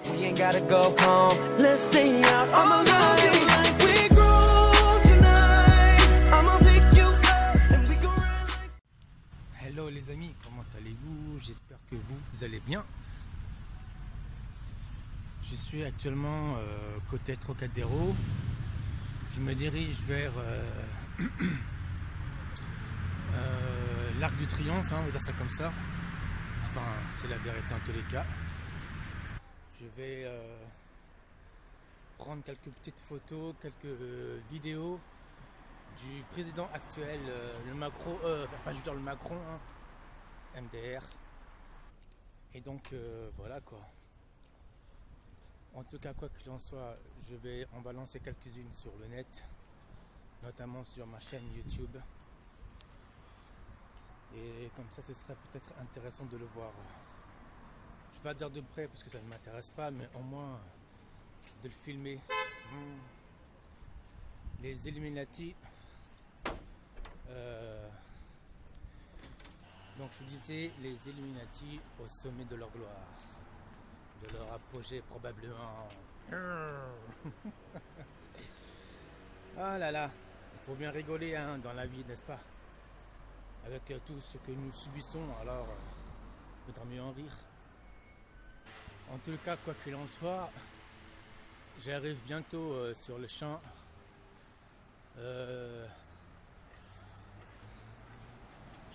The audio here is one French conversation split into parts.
We ain't gotta go home. Let's stay out all night. Like we grow tonight. I'ma pick you up and we go ride like... Hello les amis, comment allez-vous? J'espère que vous allez bien. Je suis actuellement côté Trocadéro. Je me dirige vers l'Arc du Triomphe, on va dire ça comme ça. Enfin, c'est la vérité en tous les cas. Je vais prendre quelques petites photos, quelques vidéos du président actuel, le Macron, enfin je veux dire le Macron, MDR. Et donc voilà quoi. En tout cas, quoi qu'il en soit, je vais en balancer quelques-unes sur le net, notamment sur ma chaîne YouTube. Et comme ça, ce serait peut-être intéressant de le voir. Je ne vais pas dire de près parce que ça ne m'intéresse pas, mais au moins de le filmer. Les Illuminati. Donc je disais, les Illuminati au sommet de leur gloire. De leur apogée probablement. Ah là là, il faut bien rigoler dans la vie, n'est-ce pas? Avec tout ce que nous subissons, alors il vaudra mieux en rire. En tout cas, quoi qu'il en soit, j'arrive bientôt sur le champ. Je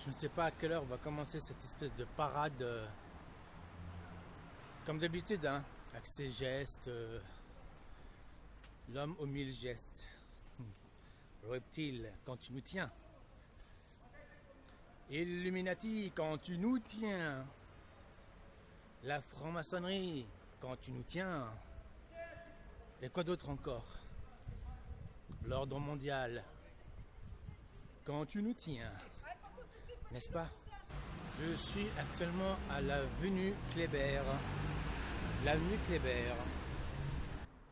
ne sais pas à quelle heure va commencer cette espèce de parade. Comme d'habitude, avec ses gestes, l'homme aux 1000 gestes, reptile, quand tu nous tiens, Illuminati, quand tu nous tiens, la franc-maçonnerie, quand tu nous tiens, et quoi d'autre encore, l'ordre mondial, quand tu nous tiens, n'est-ce pas? Je suis actuellement à l'avenue Kléber. L'avenue Kléber.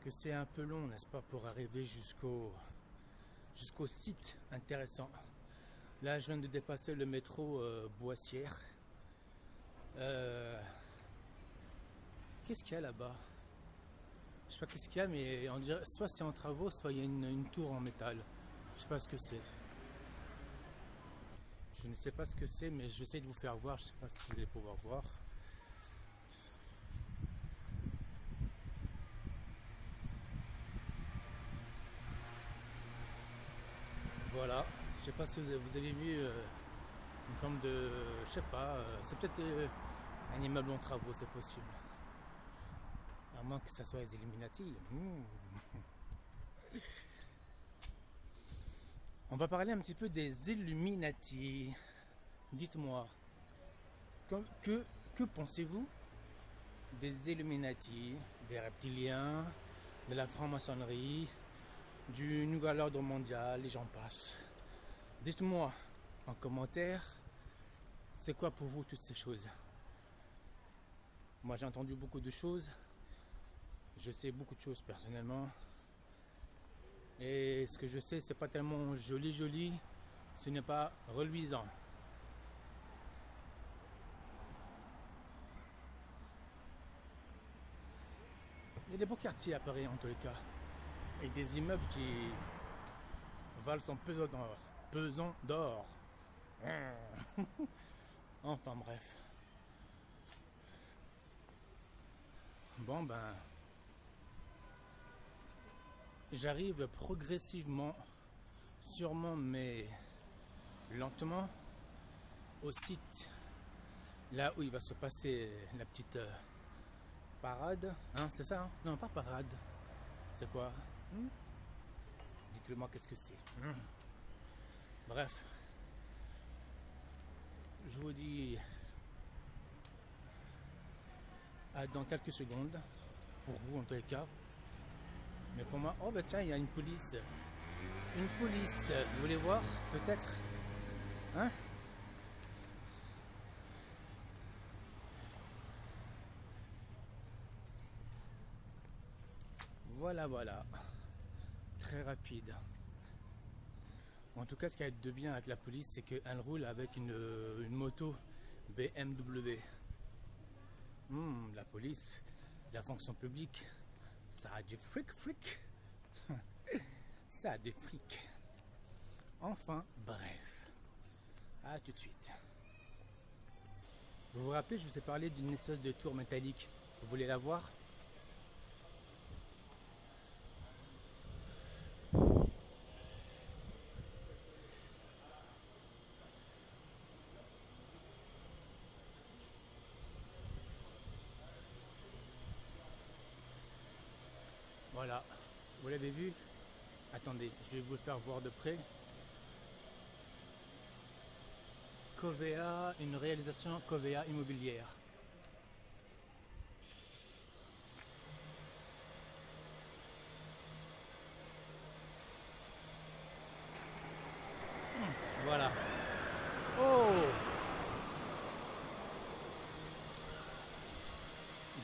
Que c'est un peu long, n'est-ce pas, pour arriver jusqu'au site intéressant. Là, je viens de dépasser le métro Boissière. Qu'est-ce qu'il y a là-bas? Je sais pas qu'est-ce qu'il y a, mais on dirait soit c'est en travaux, soit il y a une tour en métal. Je sais pas ce que c'est. Je ne sais pas ce que c'est, mais je vais essayer de vous faire voir. Je ne sais pas si vous allez pouvoir voir. Voilà. Je ne sais pas si vous avez vu une forme de... Je sais pas. C'est peut-être un immeuble en travaux, c'est possible. À moins que ça soit les Illuminati. On va parler un petit peu des Illuminati. Dites-moi, que pensez-vous des Illuminati, des reptiliens, de la franc-maçonnerie, du nouvel ordre mondial, et j'en passe. Dites-moi en commentaire, c'est quoi pour vous toutes ces choses? Moi j'ai entendu beaucoup de choses, je sais beaucoup de choses personnellement. Et ce que je sais, c'est pas tellement joli, ce n'est pas reluisant. Il y a des beaux quartiers à Paris en tous les cas, et des immeubles qui valent son pesant d'or. Enfin bref. Bon ben, j'arrive progressivement, sûrement mais lentement, au site là où il va se passer la petite parade, c'est ça, non pas parade, c'est quoi, dites-le moi qu'est-ce que c'est. Bref, je vous dis à dans quelques secondes, pour vous en tous les cas. Mais pour moi, oh bah tiens, il y a une police. Une police, vous voulez voir peut-être? Voilà, voilà. Très rapide. En tout cas, ce qui a de bien avec la police, c'est qu'elle roule avec une moto BMW. La police, La fonction publique, ça a du fric. Ça a du fric. Enfin, bref. À tout de suite. Vous vous rappelez, je vous ai parlé d'une espèce de tour métallique. Vous voulez la voir? Voilà, vous l'avez vu? Attendez, je vais vous le faire voir de près. Covea, une réalisation Covea immobilière. Voilà. Oh!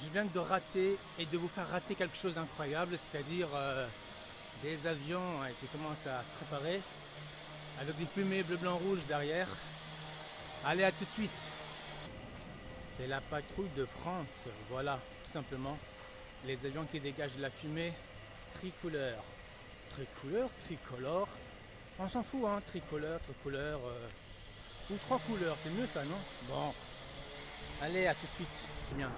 Je viens de rater et de vous faire rater quelque chose d'incroyable, c'est-à-dire des avions qui commencent à se préparer avec des fumées bleu, blanc, rouge derrière. Allez, à tout de suite. C'est la patrouille de France, voilà, tout simplement. Les avions qui dégagent de la fumée tricouleur. Tricolore. On s'en fout, hein, tricouleur, ou 3 couleurs, c'est mieux ça, non? Bon. Allez, à tout de suite. Bien.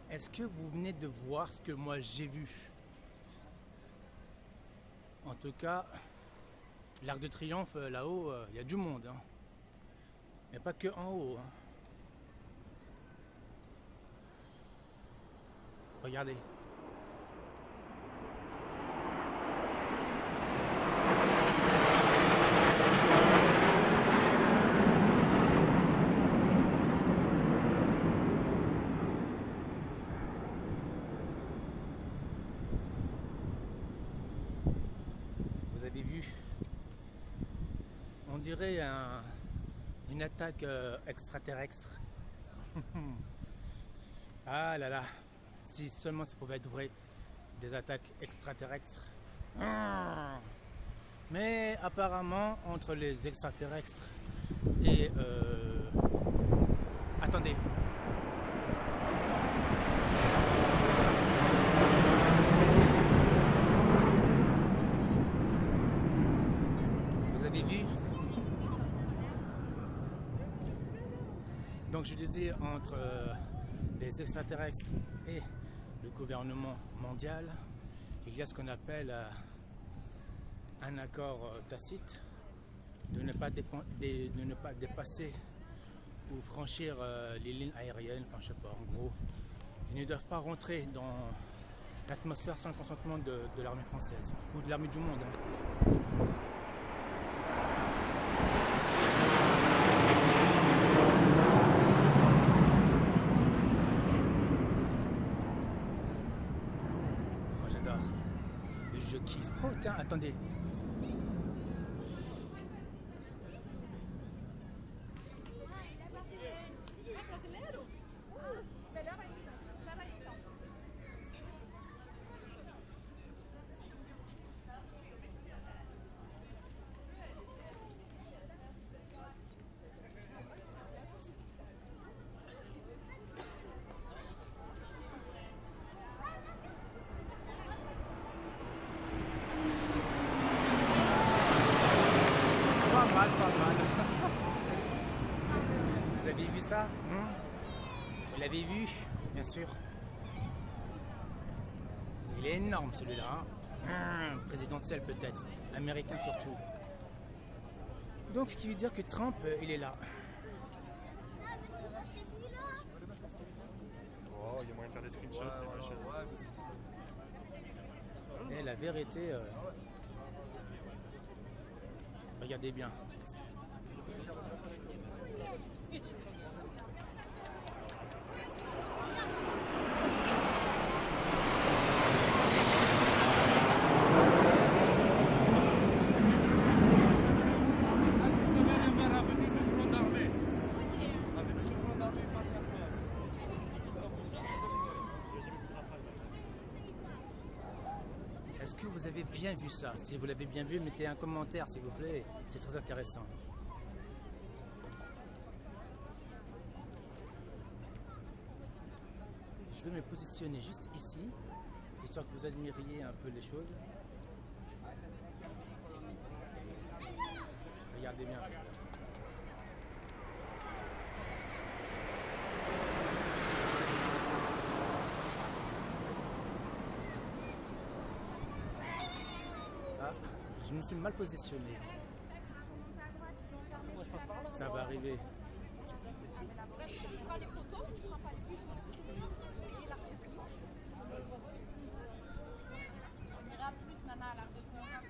Est-ce que vous venez de voir ce que moi j'ai vu? En tout cas, l'Arc de Triomphe là-haut, il y a du monde. Hein. Mais pas que en haut. Hein. Regardez. Vous avez vu, on dirait une attaque extraterrestre. Ah là là, si seulement ça pouvait être vrai, des attaques extraterrestres. Mais apparemment, entre les extraterrestres et... Attendez. Vous avez vu? Donc je disais, entre les extraterrestres et le gouvernement mondial, il y a ce qu'on appelle un accord tacite de ne pas dépasser ou franchir les lignes aériennes, enfin je sais pas, en gros, ils ne doivent pas rentrer dans l'atmosphère sans consentement de l'armée française ou de l'armée du monde. Hein. Je kiffe. Oh tiens, attendez. Pas mal. Vous avez vu ça? Vous l'avez vu? Bien sûr. Il est énorme celui-là. Hein. Présidentiel peut-être. Américain surtout. Donc, qui veut dire que Trump, il est là. Oh, il y a moyen de faire des screenshots, des machins. Et la vérité... Regardez bien. Est-ce que vous avez bien vu ça? Si vous l'avez bien vu, mettez un commentaire s'il vous plaît, c'est très intéressant. Je vais me positionner juste ici, histoire que vous admiriez un peu les choses. Regardez bien. Ah, je me suis mal positionné. Ça va arriver. Tu prends les photos, tu prends pas les photos. Payer l'Arc de Triomphe. On ira plus maintenant à l'Arc de Triomphe.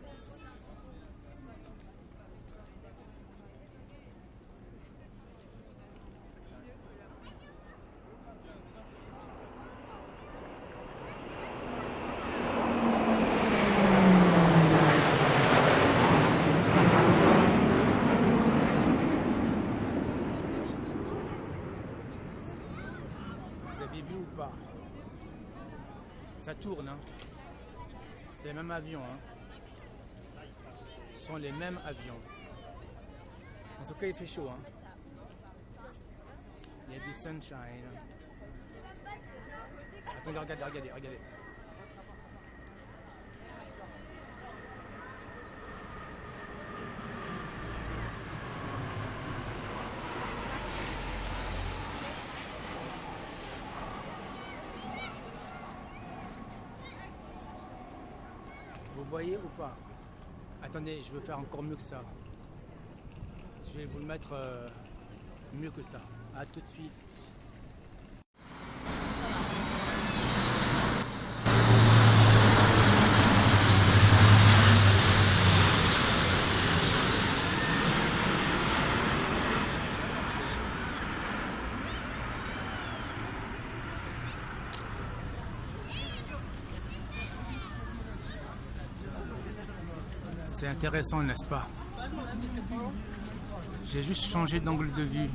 Vous avez vu ou pas? Ça tourne, hein. C'est les mêmes avions, hein. Ce sont les mêmes avions. En tout cas, il fait chaud, hein. Il y a du sunshine. Attendez, regardez. Vous voyez ou pas? Attendez, je veux faire encore mieux que ça. Je vais vous le mettre mieux que ça. À tout de suite. C'est intéressant, n'est-ce pas? J'ai juste changé d'angle de vue.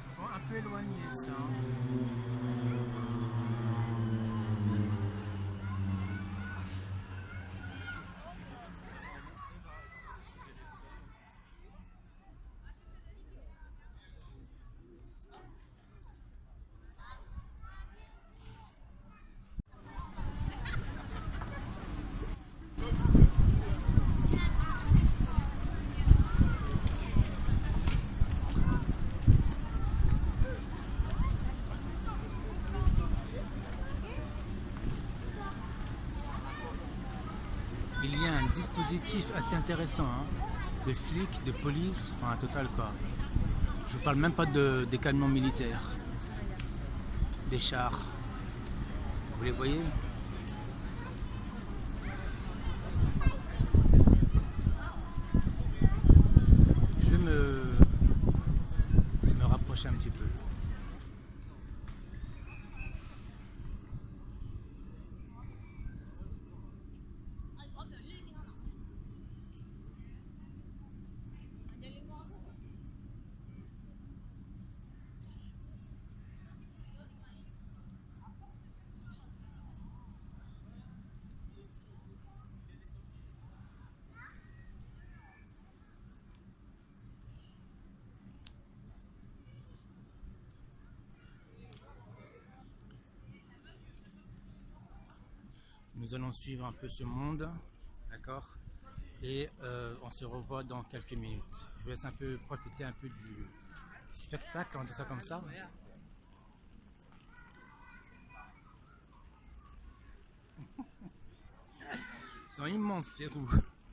Ils sont un peu éloignés, ça. Il y a un dispositif assez intéressant, hein, de flics, de police, enfin un total quoi. Je vous parle même pas des camions militaires, des chars. Vous les voyez? Je vais me rapprocher un petit peu. Nous allons suivre un peu ce monde, d'accord? Et on se revoit dans quelques minutes. Je vous laisse un peu profiter un peu du spectacle, on dit ça comme ça. Ils sont immenses ces roues.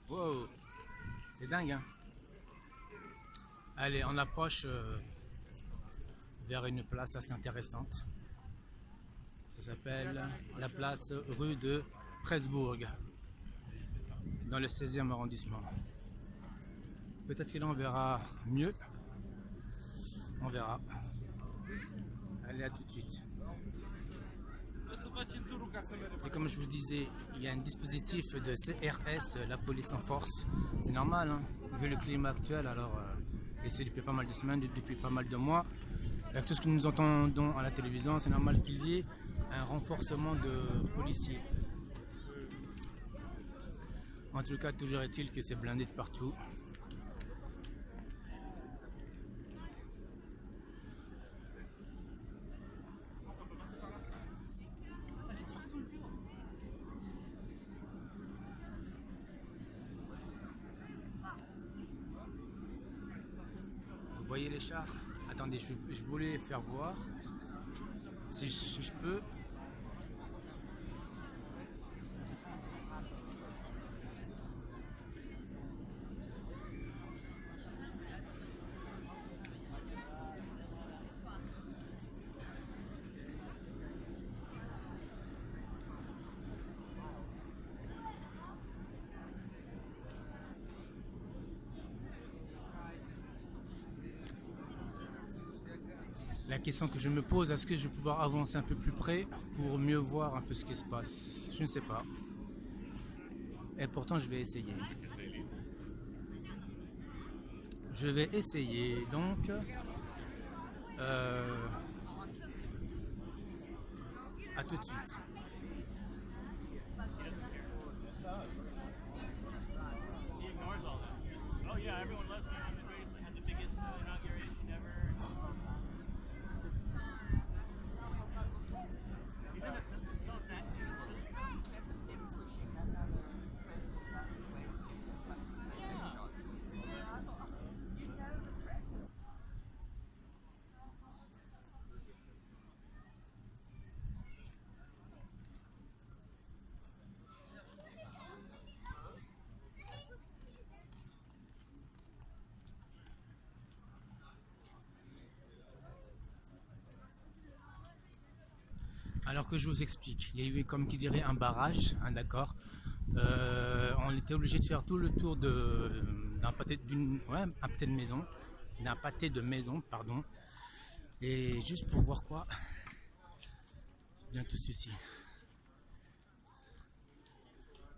Wow, c'est dingue, hein. Allez, on approche vers une place assez intéressante. Ça s'appelle la place rue de Presbourg, dans le 16e arrondissement. Peut-être que là on verra mieux. On verra. Allez, à tout de suite. C'est comme je vous disais, il y a un dispositif de CRS, la police en force. C'est normal, hein, vu le climat actuel. Alors, et c'est depuis pas mal de semaines, depuis pas mal de mois. Avec tout ce que nous entendons à la télévision, c'est normal qu'il y ait un renforcement de policiers. En tout cas, toujours est-il que c'est blindé de partout. Vous voyez les chars? Attendez, je voulais faire voir si je peux. La question que je me pose, est-ce que je vais pouvoir avancer un peu plus près pour mieux voir un peu ce qui se passe? Je ne sais pas. Et pourtant, je vais essayer. Je vais essayer, donc... à tout de suite. Alors que je vous explique, il y a eu comme qui dirait un barrage, hein, d'accord. On était obligé de faire tout le tour d'un pâté de maison, pardon. Et juste pour voir quoi, bien tout ceci.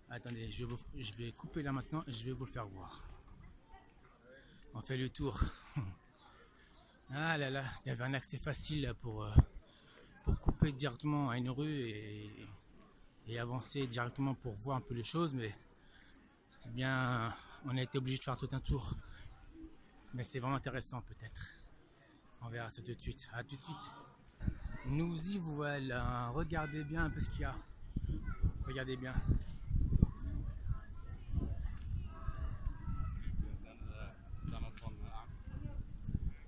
Attendez, je vais couper là maintenant et je vais vous le faire voir. On fait le tour. Ah là là, il y avait un accès facile pour couper directement à une rue et avancer directement pour voir un peu les choses, mais eh bien on a été obligé de faire tout un tour. Mais c'est vraiment intéressant peut-être. On verra ça tout de suite. À tout de suite. Nous y voilà. Regardez bien un peu ce qu'il y a. Regardez bien.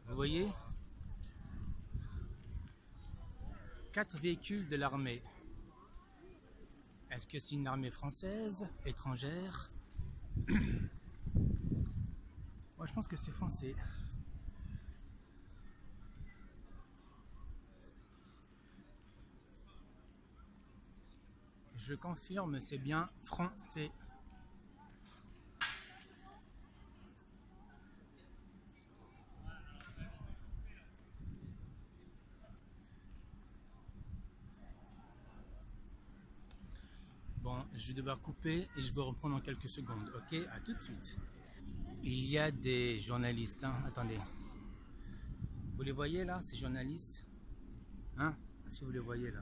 Vous voyez? 4 véhicules de l'armée. Est-ce que c'est une armée française, étrangère? Moi je pense que c'est français. Je confirme, c'est bien français. Bon, je vais devoir couper et je vais reprendre en quelques secondes, ok? À tout de suite. Il y a des journalistes, hein? Attendez. Vous les voyez là, ces journalistes? Hein? Si vous les voyez là.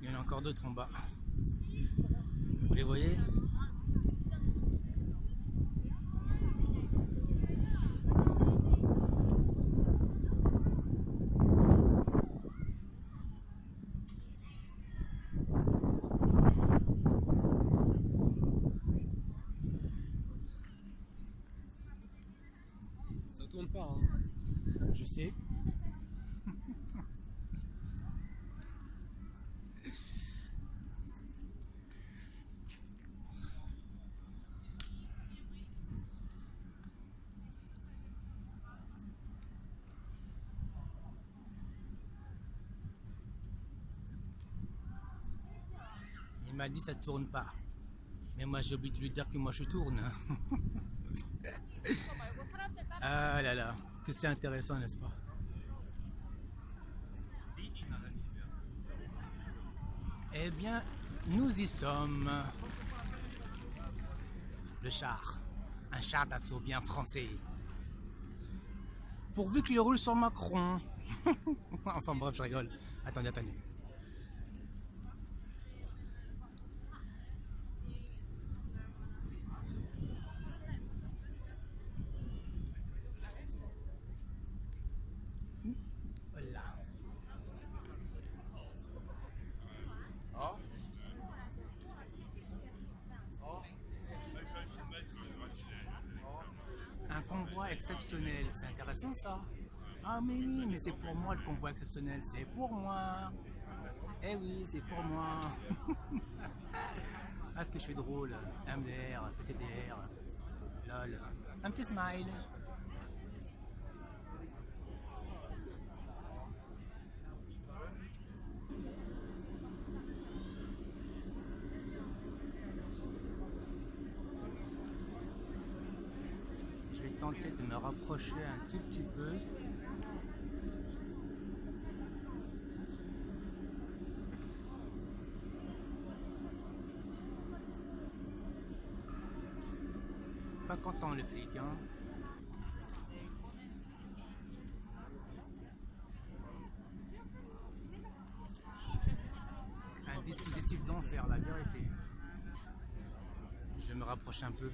Il y en a encore d'autres en bas. Vous les voyez? tourne pas. Hein. Je sais. Il m'a dit ça tourne pas. Mais moi j'ai oublié de lui dire que moi je tourne. 그거 말고 사람들 따라 Ah là là, que c'est intéressant, n'est-ce pas? Eh bien, nous y sommes. Le char. Un char d'assaut bien français. Pourvu qu'il roule sur Macron. Enfin bref, je rigole. Attendez, attendez. Voilà. Un convoi exceptionnel, c'est intéressant ça. Ah mais oui, mais c'est pour moi le convoi exceptionnel, c'est pour moi. Eh oui, c'est pour moi. Ah que je suis drôle. MDR, PTDR, lol. Un petit smile. Je vais tenter de me rapprocher un tout petit peu. Pas content le flic, hein. Un dispositif d'enfer, la vérité. Je vais me rapprocher un peu.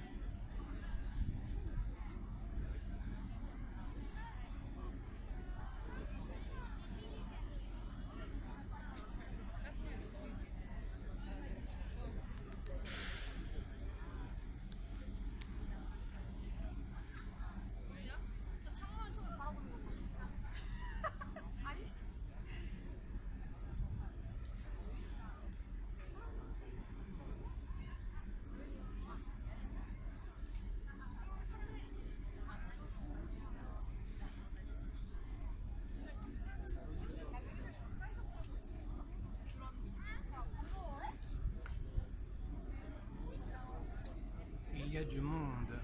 저 창문을 통해 바라보는 거 봐. 아니? Il y a du monde.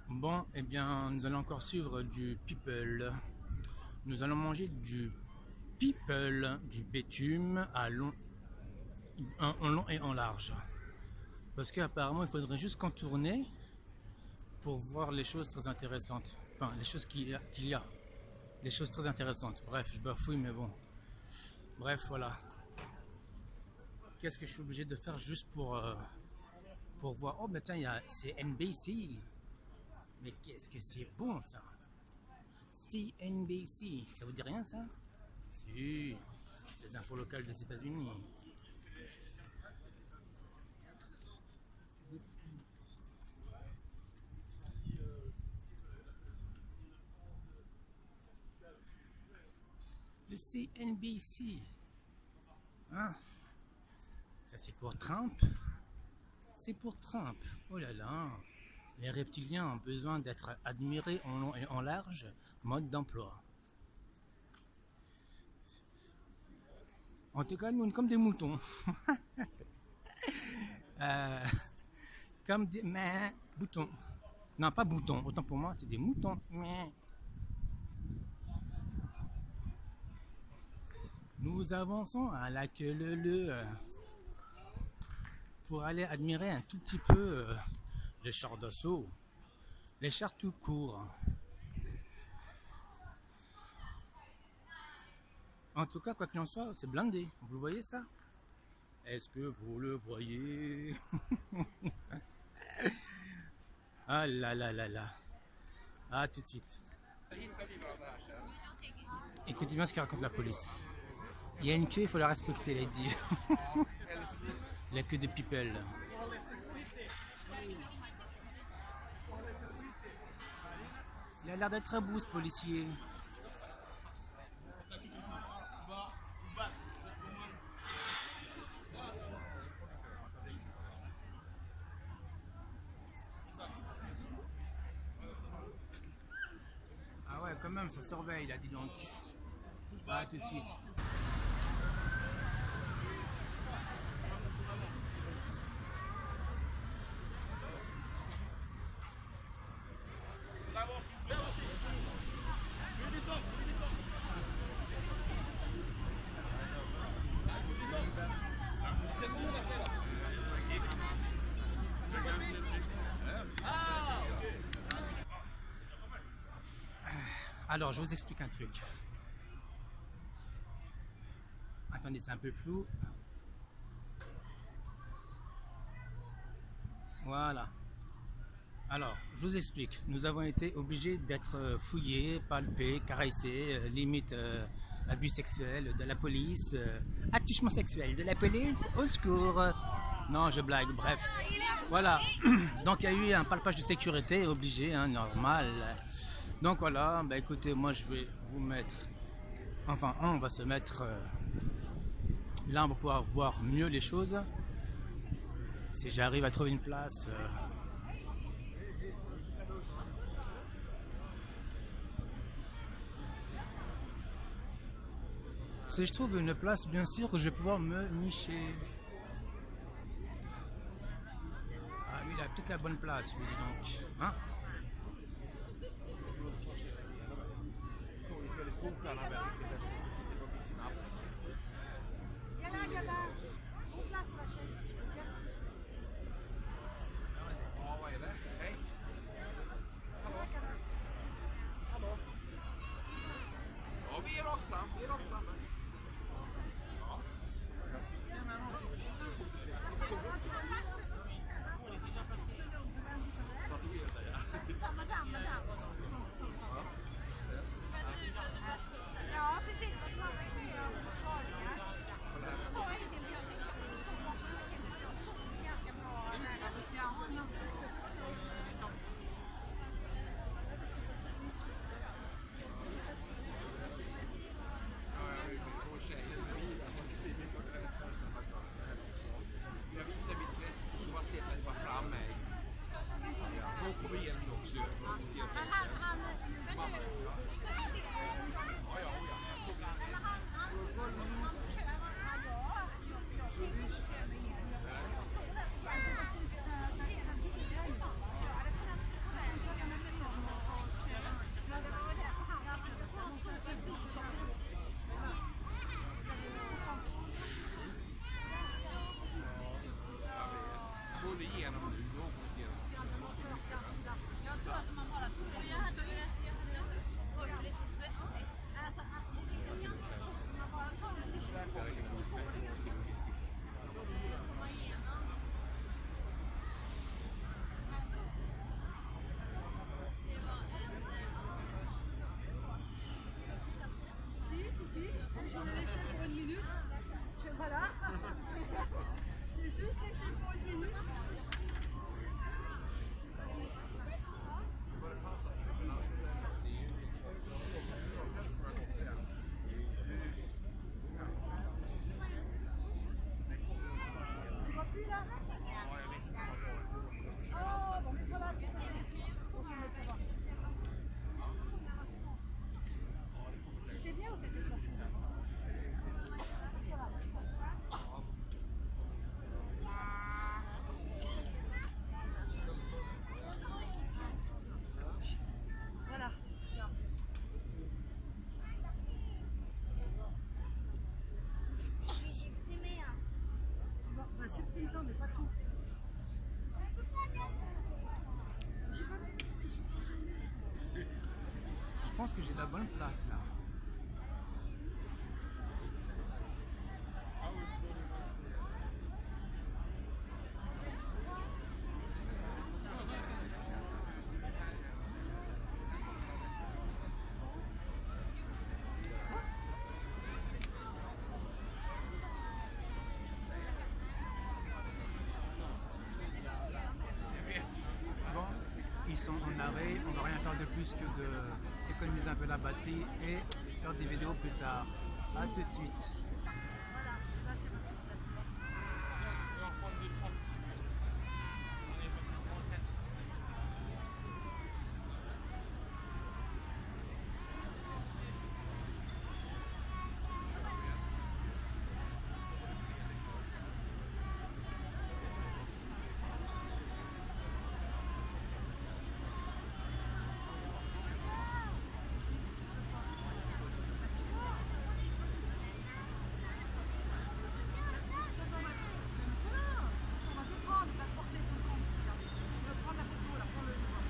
Bon, eh bien, nous allons encore suivre du people. Nous allons manger du people, du bitume à long, en long et en large. Parce qu'apparemment, il faudrait juste contourner pour voir les choses très intéressantes. Enfin, les choses qu'il y a. Les choses très intéressantes. Bref, je bafouille, mais bon. Bref, voilà. Qu'est-ce que je suis obligé de faire juste pour voir. Oh, ben tiens, c'est NBC. Mais qu'est-ce que c'est bon ça? CNBC, ça vous dit rien ça? Si, c'est les infos locales des États-Unis. Le CNBC. Hein? Ça c'est pour Trump? C'est pour Trump. Oh là là. Les reptiliens ont besoin d'être admirés en long et en large, mode d'emploi. En tout cas, nous, comme des moutons. Comme des boutons. Non, pas boutons. Autant pour moi, c'est des moutons. Nous avançons à la queue leu pour aller admirer un tout petit peu les chars d'assaut, les chars tout court. En tout cas, quoi qu'il en soit, c'est blindé. Vous le voyez ça? Est-ce que vous le voyez? Ah là là là là. Ah, tout de suite. Écoutez bien ce que raconte la police. Il y a une queue, il faut la respecter, les dit. Il n'y a que des people. Il a l'air d'être un bout ce policier. Ah ouais, quand même, ça surveille là, dis donc. Ah, tout de suite. Alors, je vous explique un truc. Attendez, c'est un peu flou. Voilà. Alors, je vous explique. Nous avons été obligés d'être fouillés, palpés, caressés, limite abus sexuels de la police, attouchement sexuel de la police, au secours. Non, je blague, bref. Voilà. Donc, il y a eu un palpage de sécurité obligé, hein, normal. Donc voilà, bah écoutez, moi je vais vous mettre, enfin on va se mettre, là on va pouvoir voir mieux les choses, si j'arrive à trouver une place. Si je trouve une place, bien sûr que je vais pouvoir me nicher. Ah lui il a peut-être la bonne place, lui dis donc, hein? Viens là, gamin. Monte là sur la chaise. Viens. Ja, precis. Vad fan är det? Varningar. Så är det. Men jag tänkte att det skulle vara så ganska bra nära. Ja, Jag visar mitt läsk, så bara släpper jag bara fram mig. Då kommer igen också. men han vet du, Ja, ja, ja. Både igenom nu och igenom. Jag tror att man bara tog det. Jag hade lite svettig. Alltså, man bara tar det lite. Si, je l'ai laissé pour une minute. Voilà. J'ai juste laissé pour une minute. Tu vois plus là? Oh, donc voilà, tu peux. C'était bien ou t'étais placé? Voilà. J'ai supprimé un. C'est bon, bah supprime ça, mais pas tout. J'ai pas vu. Je pense que j'ai la bonne place là. sont en arrêt, on va rien faire de plus que d'économiser un peu la batterie et faire des vidéos plus tard. A tout de suite. Voilà, là c'est parce que c'est la couleur. On va tout prendre, il va te porter tout le temps. Regardez. Il va prendre la photo, là, prends le jour.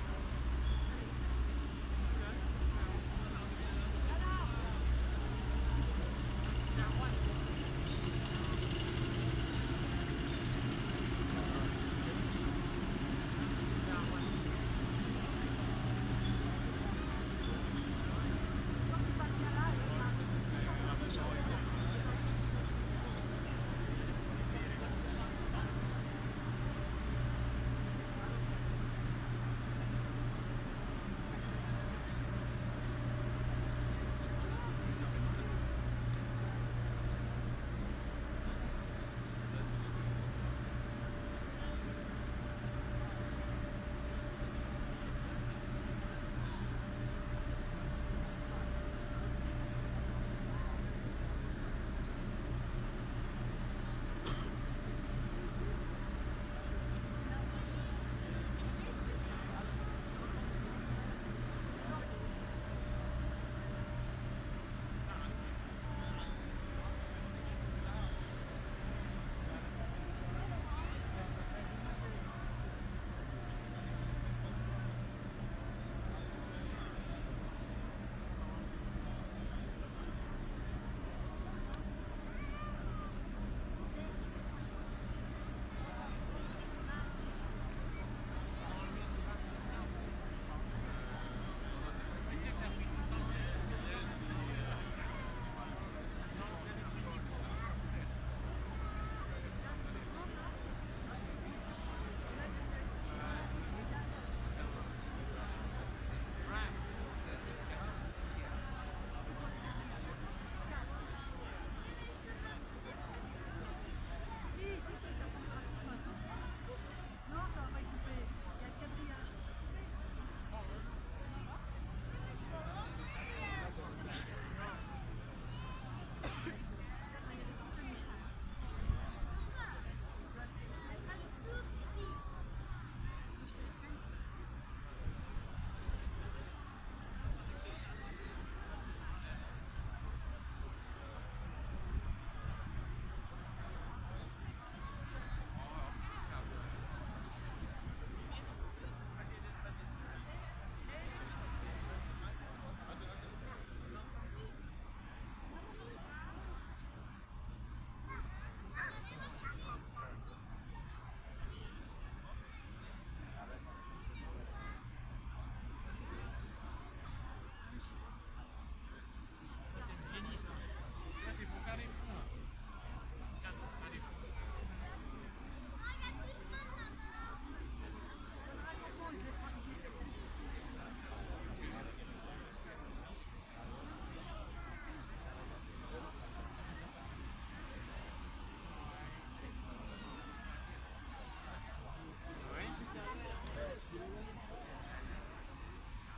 Non, ça va pas y couper. Il y a le quadrillage.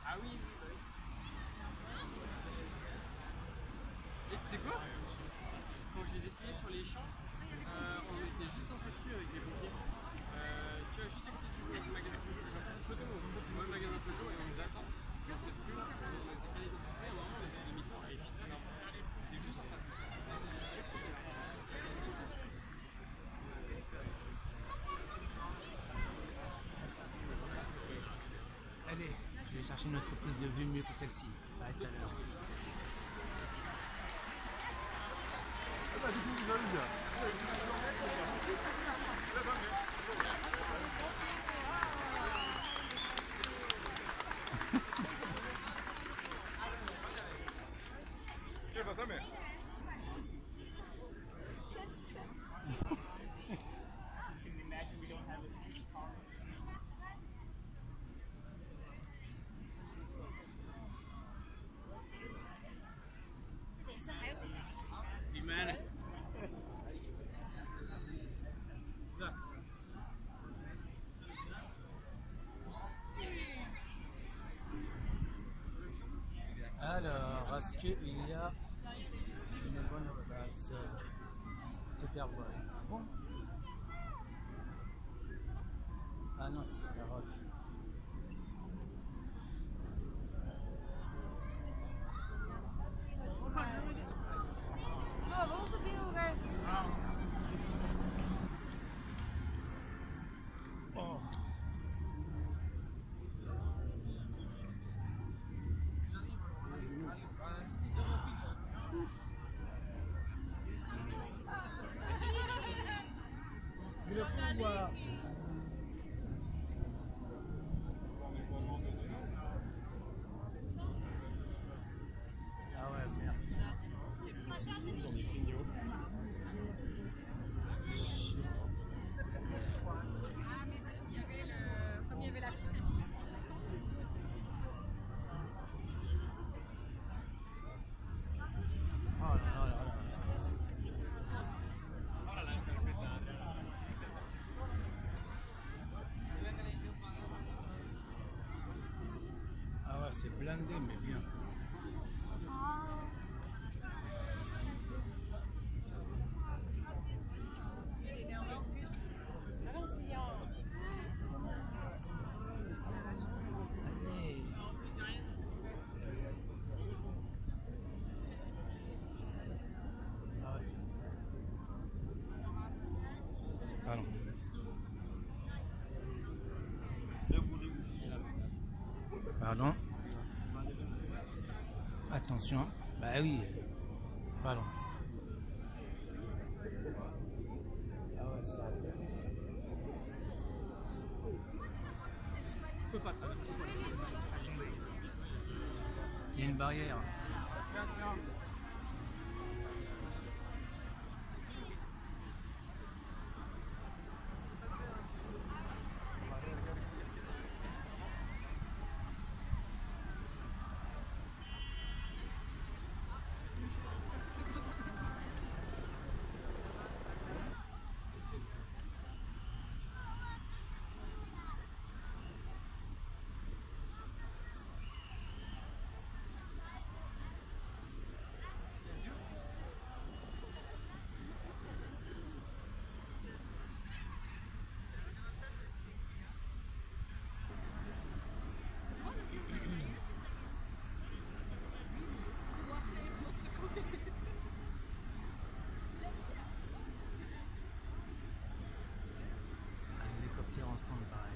Ah oui, bah oui. Et tu sais quoi? Quand j'ai défilé sur les champs, on était juste dans cette rue avec les pompiers. Tu vois, juste à côté du magasin Peugeot. J'ai pris une photo au magasin Peugeot et on nous attend dans cette rue. On était calés dans cette rue, à un moment on était demi-tour et puis non, c'est juste en face. Je suis sûr que c'était là. Allez, je vais chercher une autre prise de vue mieux que celle-ci. À tout à l'heure. ¿Qué pasa, me? parce qu'il y a une bonne place. Super Bowl. Bon. Ah non, c'est Super Rock. Oh, vamos subir no lugar assim. Oh. Ah ouais, merde. Ah, mais parce qu'il y avait le... Comme il y avait la file. Oh là là là là. Ah ouais, c'est blindé, mais bien. Allez. Ah ouais, c'est... Pardon. Pardon. Attention. Bah oui. Pardon. Ah ouais, ça. Je peux pas traverser. Il y a une barrière. Un hélicoptère en stand-by.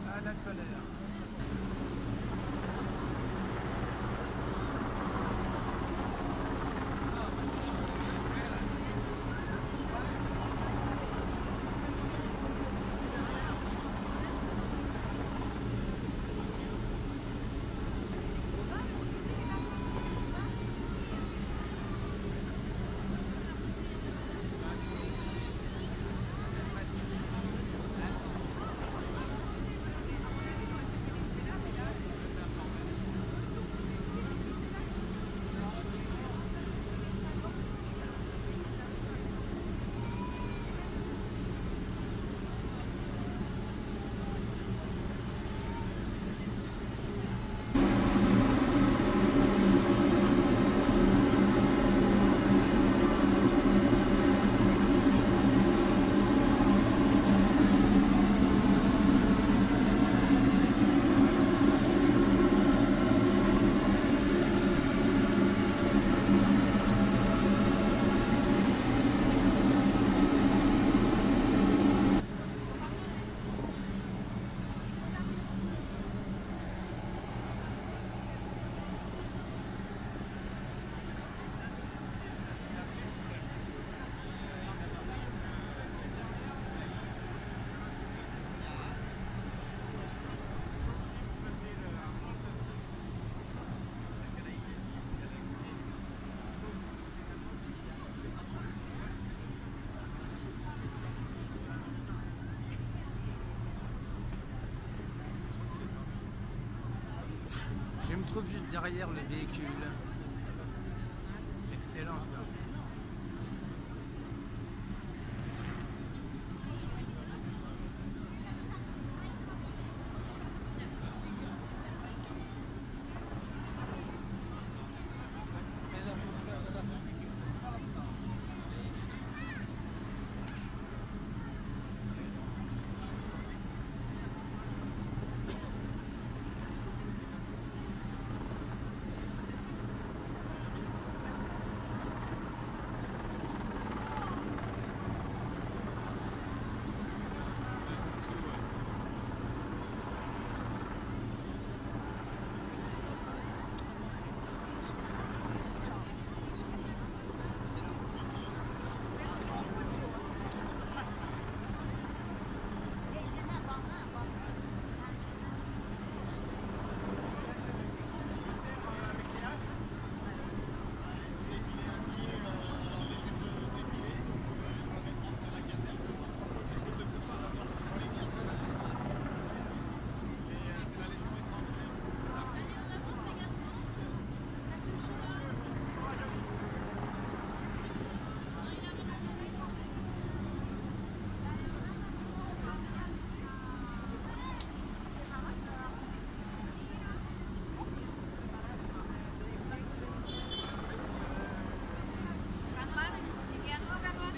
À la colère. trouve juste derrière le véhicule. Excellent ça.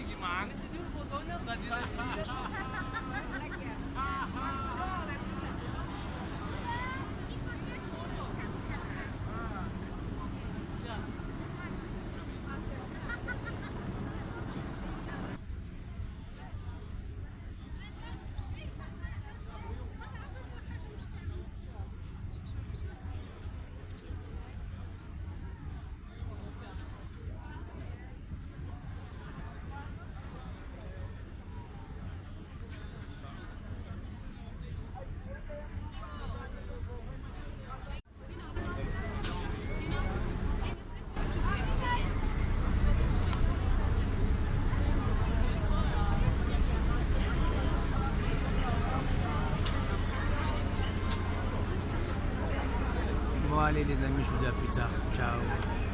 Gimana sih dia fotonya nggak dilihat? Bon allez les amis, je vous dis à plus tard. Ciao.